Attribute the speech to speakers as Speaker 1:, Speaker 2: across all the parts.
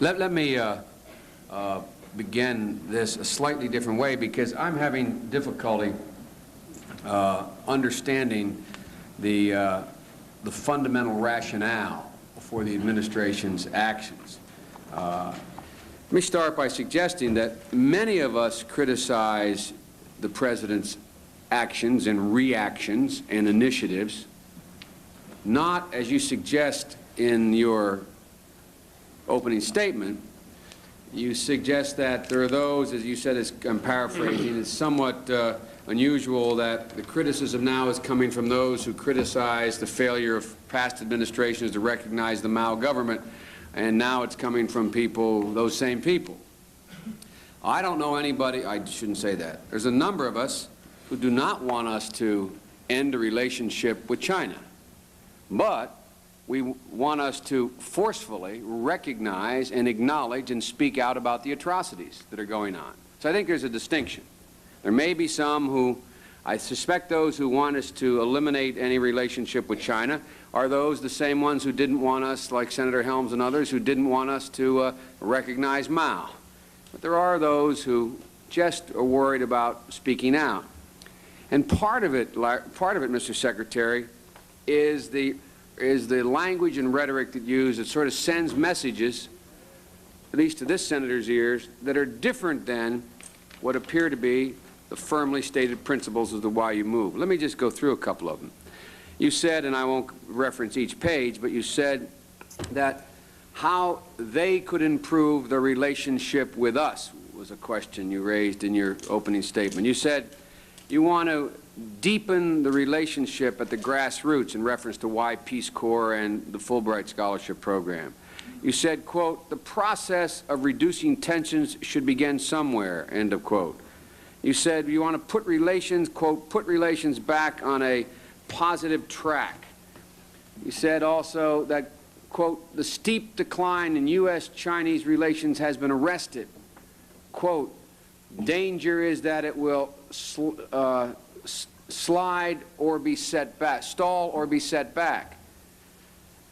Speaker 1: Let me begin this a slightly different way, because I'm having difficulty understanding the fundamental rationale for the administration's actions. Let me start by suggesting that many of us criticize the President's actions and reactions and initiatives, not, as you suggest in your opening statement. You suggest that there are those, as you said, as I'm paraphrasing, it's somewhat unusual that the criticism now is coming from those who criticize the failure of past administrations to recognize the Mao government, and now it's coming from people, those same people. I don't know anybody, I shouldn't say that. There's a number of us who do not want us to end a relationship with China, but we want us to forcefully recognize and acknowledge and speak out about the atrocities that are going on. So I think there's a distinction. There may be some who, I suspect those who want us to eliminate any relationship with China are those, the same ones who didn't want us, like Senator Helms and others, who didn't want us to recognize Mao. But there are those who just are worried about speaking out. And part of it, Mr. Secretary, is the language and rhetoric that you use that sort of sends messages, at least to this senator's ears, that are different than what appear to be the firmly stated principles of the why you move. Let me just go through a couple of them. You said, and I won't reference each page, but you said that how they could improve their relationship with us was a question you raised in your opening statement. You said you want to deepen the relationship at the grassroots in reference to why Peace Corps and the Fulbright Scholarship Program. You said, quote, the process of reducing tensions should begin somewhere, end of quote. You said you want to put relations, quote, put relations back on a positive track. You said also that, quote, the steep decline in U.S.-Chinese relations has been arrested. Quote, danger is that it will slide or be set back, stall or be set back.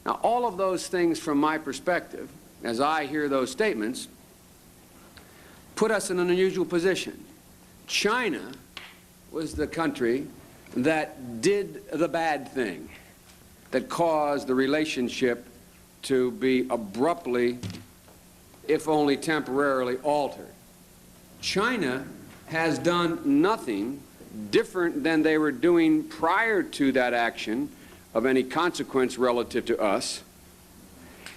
Speaker 1: Now, all of those things, from my perspective, as I hear those statements, put us in an unusual position. China was the country that did the bad thing, that caused the relationship to be abruptly, if only temporarily, altered. China has done nothing different than they were doing prior to that action of any consequence relative to us.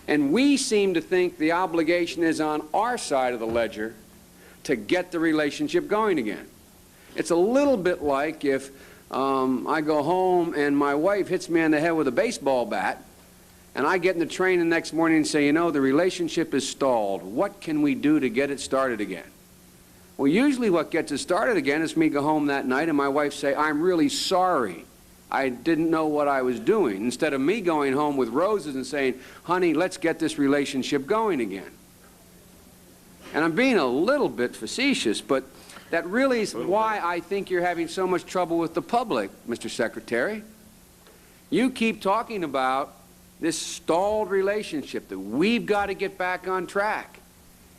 Speaker 1: And we seem to think the obligation is on our side of the ledger to get the relationship going again. It's a little bit like if I go home and my wife hits me on the head with a baseball bat, and I get in the train the next morning and say, you know, the relationship is stalled. What can we do to get it started again? Well, usually what gets it started again is me go home that night and my wife say, I'm really sorry. I didn't know what I was doing. Instead of me going home with roses and saying, honey, let's get this relationship going again. And I'm being a little bit facetious, but that really is why I think you're having so much trouble with the public, Mr. Secretary. You keep talking about this stalled relationship, that we've got to get back on track.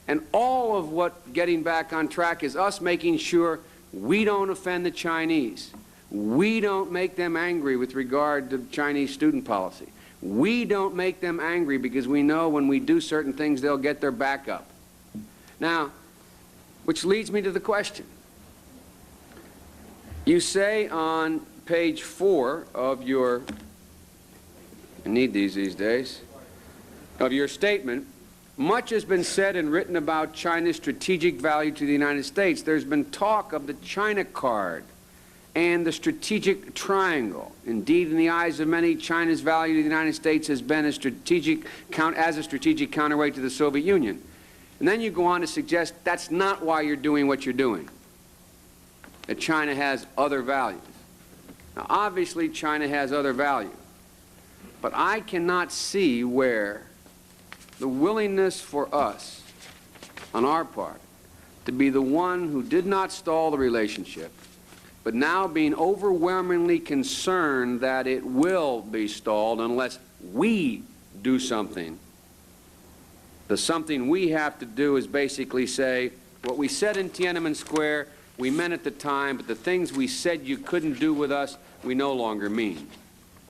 Speaker 1: And all of what getting back on track is us making sure we don't offend the Chinese. We don't make them angry with regard to Chinese student policy. We don't make them angry because we know when we do certain things, they'll get their back up. Now, which leads me to the question. You say on page 4 of your, I need these days, of your statement, much has been said and written about China's strategic value to the United States. There's been talk of the China card and the strategic triangle. Indeed, in the eyes of many, China's value to the United States has been a strategic counterweight to the Soviet Union. And then you go on to suggest that's not why you're doing what you're doing, that China has other values. Now, obviously, China has other values, but I cannot see where the willingness for us, on our part, to be the one who did not stall the relationship, but now being overwhelmingly concerned that it will be stalled unless we do something The something we have to do is basically say, what we said in Tiananmen Square, we meant at the time, but the things we said you couldn't do with us, we no longer mean.